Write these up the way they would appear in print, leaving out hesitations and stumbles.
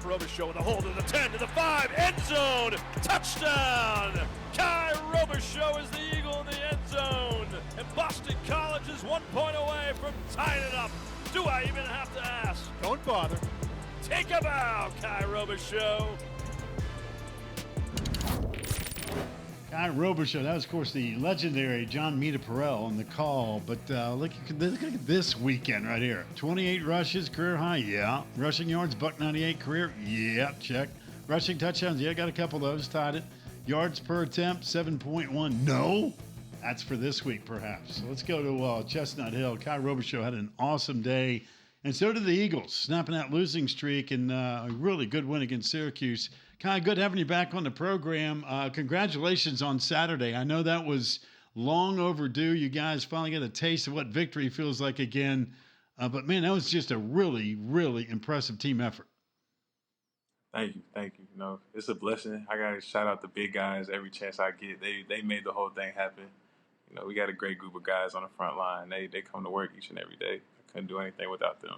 Robichaux with a hold of the 10 to the 5, end zone, touchdown! Kye Robichaux is the Eagle in the end zone, and Boston College is 1 point away from tying it up. Do I even have to ask? Don't bother. Take a bow, Kye Robichaux. Kye Robichaux, that was, of course, the legendary John Mita Perrell on the call. But look at this weekend right here. 28 rushes, career high, yeah. Rushing yards, $198 career, yeah, check. Rushing touchdowns, yeah, got a couple of those, tied it. Yards per attempt, 7.1, no. That's for this week, perhaps. So let's go to Chestnut Hill. Kye Robichaux had an awesome day, and so did the Eagles, snapping that losing streak and a really good win against Syracuse. Kye, good having you back on the program. Congratulations on Saturday. I know that was long overdue. You guys finally got a taste of what victory feels like again. But, man, that was just a really, really impressive team effort. Thank you. You know, it's a blessing. I got to shout out the big guys every chance I get. They made the whole thing happen. You know, we got a great group of guys on the front line. They come to work each and every day. I couldn't do anything without them.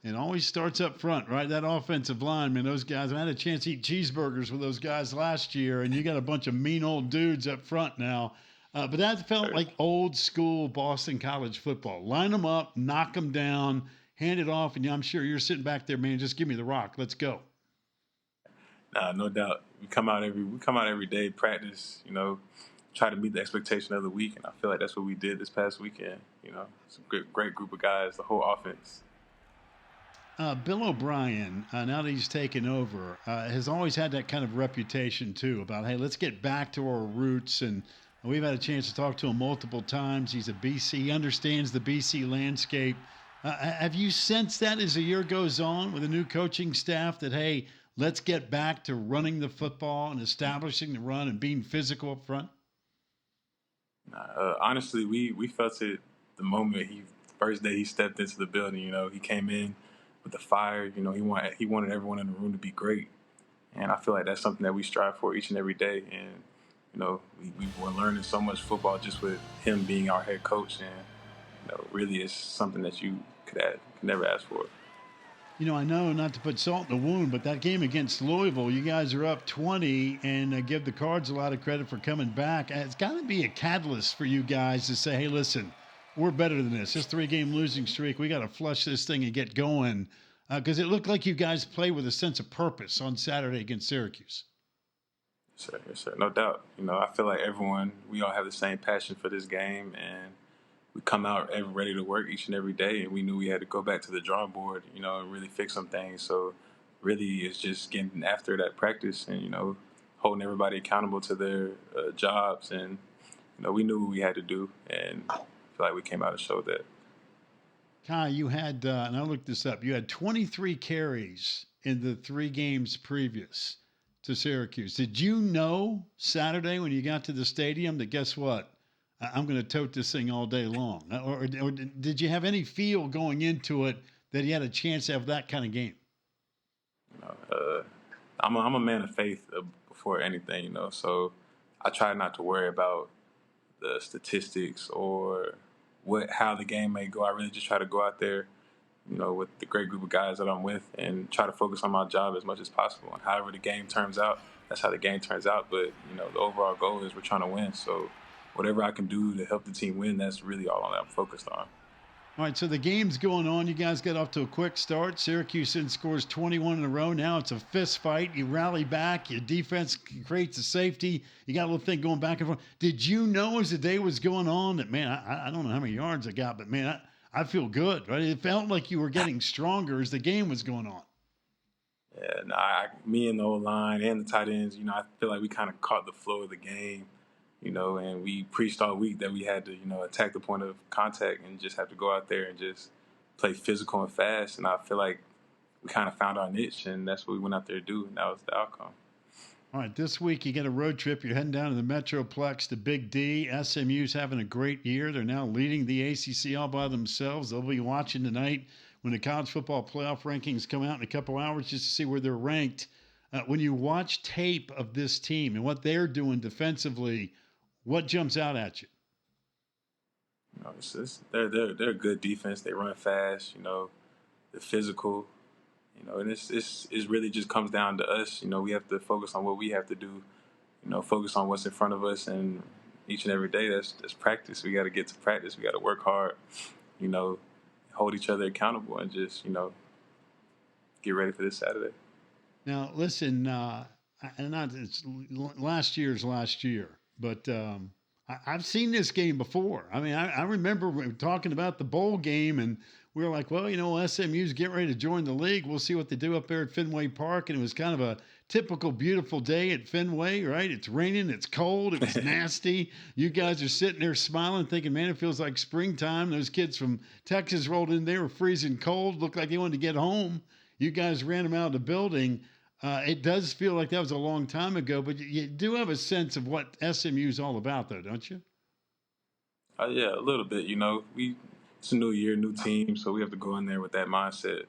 It always starts up front, right? That offensive line, man, those guys. I had a chance to eat cheeseburgers with those guys last year, and you got a bunch of mean old dudes up front now. But that felt like old school Boston College football. Line them up, knock them down, hand it off, and I'm sure you're sitting back there, man, just give me the rock. Let's go. Nah, no doubt. We come out every day, practice, you know, try to meet the expectation of the week, and I feel like that's what we did this past weekend. You know, it's a great group of guys, the whole offense. Bill O'Brien, now that he's taken over, has always had that kind of reputation, too, about, hey, let's get back to our roots. And we've had a chance to talk to him multiple times. He's a BC. He understands the BC landscape. Have you sensed that as the year goes on with a new coaching staff that, hey, let's get back to running the football and establishing the run and being physical up front? Honestly, we felt it the moment first day he stepped into the building. You know, he came in with the fire. You know, he wanted everyone in the room to be great, and I feel like that's something that we strive for each and every day. And you know, we were learning so much football just with him being our head coach, and you know, really it's something that you could never ask for. You know, I know not to put salt in the wound, but that game against Louisville, you guys are up 20, and give the Cards a lot of credit for coming back. It's got to be a catalyst for you guys to say, hey, listen, we're better than this. This 3-game losing streak, we got to flush this thing and get going. Because it looked like you guys played with a sense of purpose on Saturday against Syracuse. Yes, sir. No doubt. You know, I feel like we all have the same passion for this game, and we come out ready to work each and every day, and we knew we had to go back to the drawing board, you know, and really fix some things. So really it's just getting after that practice and, you know, holding everybody accountable to their jobs. And, you know, we knew what we had to do, and I feel like we came out and showed that. Kye, you had, and I looked this up, you had 23 carries in the 3 games previous to Syracuse. Did you know Saturday when you got to the stadium that guess what? I'm going to tote this thing all day long. Or did you have any feel going into it that he had a chance to have that kind of game? You know, I'm a man of faith before anything, you know, so I try not to worry about the statistics or how the game may go. I really just try to go out there, you know, with the great group of guys that I'm with and try to focus on my job as much as possible. And however the game turns out, that's how the game turns out. But, you know, the overall goal is we're trying to win. So whatever I can do to help the team win, that's really all I'm focused on. All right, so the game's going on. You guys got off to a quick start. Syracuse then scores 21 in a row. Now it's a fist fight. You rally back. Your defense creates a safety. You got a little thing going back and forth. Did you know as the day was going on that, man, I don't know how many yards I got, but, man, I feel good, right? It felt like you were getting stronger as the game was going on. Yeah, me and the O-line and the tight ends, you know, I feel like we kind of caught the flow of the game. You know, and we preached all week that we had to, you know, attack the point of contact and just have to go out there and just play physical and fast. And I feel like we kind of found our niche, and that's what we went out there to do, and that was the outcome. All right, this week you get a road trip. You're heading down to the Metroplex, the Big D. SMU's having a great year. They're now leading the ACC all by themselves. They'll be watching tonight when the college football playoff rankings come out in a couple hours just to see where they're ranked. When you watch tape of this team and what they're doing defensively, what jumps out at you? You know, they're a good defense. They run fast. You know, they're physical, And it really just comes down to us. We have to focus on what we have to do. Focus on what's in front of us, and each and every day that's practice. We got to get to practice. We got to work hard. Hold each other accountable, and just get ready for this Saturday. Now, listen, and not it's last year's last year, but I've seen this game before. I mean, I remember we were talking about the bowl game, and we were like, well, SMU's getting ready to join the league. We'll see what they do up there at Fenway Park. And it was kind of a typical beautiful day at Fenway, right? It's raining, it's cold, it was nasty. You guys are sitting there smiling, thinking, man, it feels like springtime. Those kids from Texas rolled in, they were freezing cold, looked like they wanted to get home. You guys ran them out of the building. It does feel like that was a long time ago, but you do have a sense of what SMU is all about, though, don't you? Yeah, a little bit. It's a new year, new team, so we have to go in there with that mindset.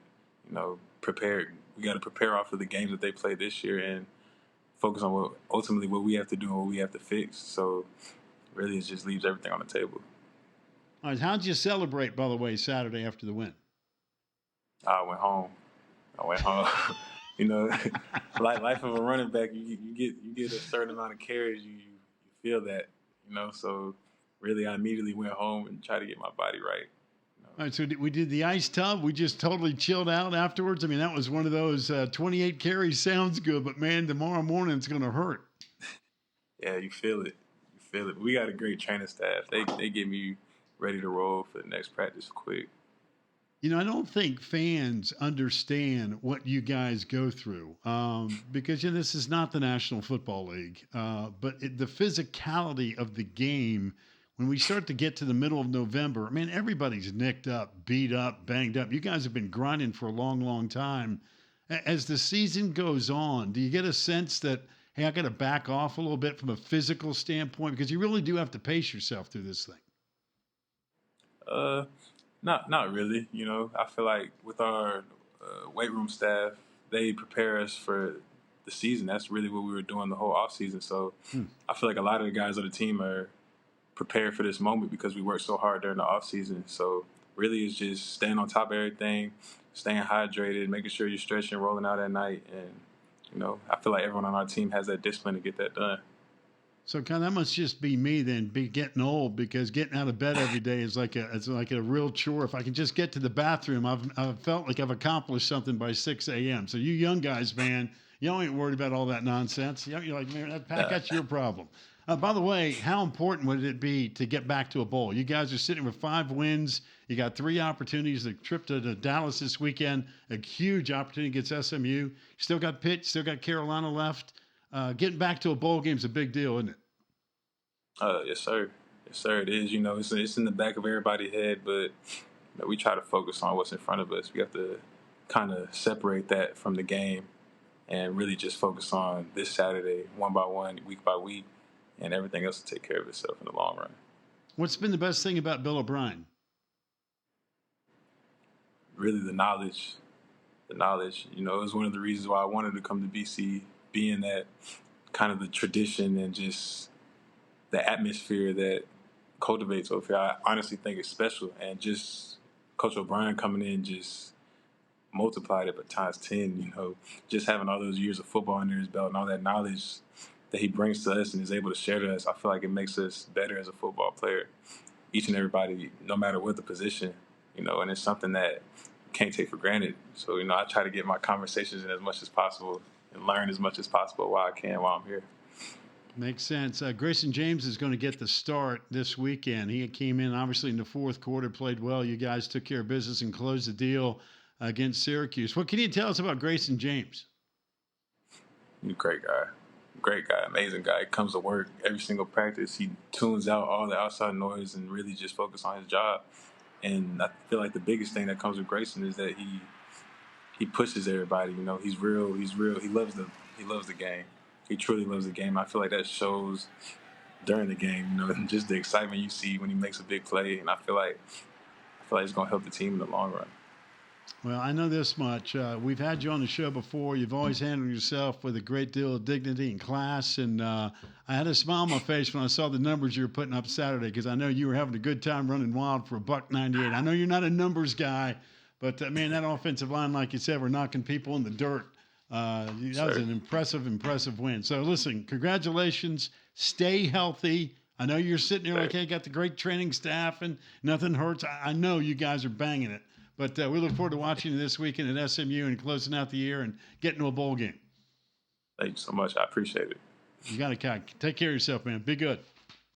Prepare. We got to prepare off of the games that they played this year and focus on what we have to do and what we have to fix. So, really, it just leaves everything on the table. All right, how'd you celebrate, by the way, Saturday after the win? I went home. Life of a running back, you get a certain amount of carries, you feel that, So really, I immediately went home and tried to get my body right. All right, so we did the ice tub. We just totally chilled out afterwards. I mean, that was one of those 28 carries sounds good, but man, tomorrow morning it's going to hurt. Yeah, you feel it. We got a great training staff. They get me ready to roll for the next practice quick. I don't think fans understand what you guys go through because this is not the National Football League. But the physicality of the game, when we start to get to the middle of November, man, everybody's nicked up, beat up, banged up. You guys have been grinding for a long, long time. As the season goes on, do you get a sense that, hey, I got to back off a little bit from a physical standpoint? Because you really do have to pace yourself through this thing. Not really. I feel like with our weight room staff, they prepare us for the season. That's really what we were doing the whole off season. So I feel like a lot of the guys on the team are prepared for this moment because we worked so hard during the off season. So really, it's just staying on top of everything, staying hydrated, making sure you're stretching, rolling out at night, and I feel like everyone on our team has that discipline to get that done. So that must just be me then, be getting old, because getting out of bed every day is like a real chore. If I can just get to the bathroom, I've felt like I've accomplished something by 6 a.m. So you young guys, man, y'all ain't worried about all that nonsense. You're like, man, that's your problem. By the way, how important would it be to get back to a bowl? You guys are sitting with 5 wins. You got 3 opportunities. The trip to Dallas this weekend, a huge opportunity against SMU. You still got Pitt, still got Carolina left. Getting back to a bowl game is a big deal, isn't it? Yes, sir. Yes, sir. It is. It's in the back of everybody's head, but we try to focus on what's in front of us. We have to kind of separate that from the game and really just focus on this Saturday, one by one, week by week, and everything else will take care of itself in the long run. What's been the best thing about Bill O'Brien? Really, the knowledge. It was one of the reasons why I wanted to come to BC, being that kind of the tradition and just the atmosphere that cultivates over here. I honestly think it's special, and just Coach O'Brien coming in just multiplied it by times 10. Just having all those years of football under his belt and all that knowledge that he brings to us and is able to share to us, I feel like it makes us better as a football player. Each and everybody, no matter what the position, and it's something that you can't take for granted. So, I try to get my conversations in as much as possible and learn as much as possible while I can while I'm here. Makes sense. Grayson James is going to get the start this weekend. He came in, obviously, in the fourth quarter, played well. You guys took care of business and closed the deal against Syracuse. What can you tell us about Grayson James? He's a great guy, amazing guy. He comes to work every single practice. He tunes out all the outside noise and really just focus on his job. And I feel like the biggest thing that comes with Grayson is that he pushes everybody. He's real. He loves the game. He truly loves the game. I feel like that shows during the game, and just the excitement you see when he makes a big play. And I feel like it's going to help the team in the long run. Well, I know this much. We've had you on the show before. You've always handled yourself with a great deal of dignity and class. And I had a smile on my face when I saw the numbers you were putting up Saturday, because I know you were having a good time running wild for $198. I know you're not a numbers guy, But, man, that offensive line, like you said, we're knocking people in the dirt. That was an impressive win. So, listen, congratulations. Stay healthy. I know you're sitting there like, hey, got the great training staff and nothing hurts. I know you guys are banging it. But we look forward to watching you this weekend at SMU and closing out the year and getting to a bowl game. Thank you so much. I appreciate it. You got it, Kye. Take care of yourself, man. Be good.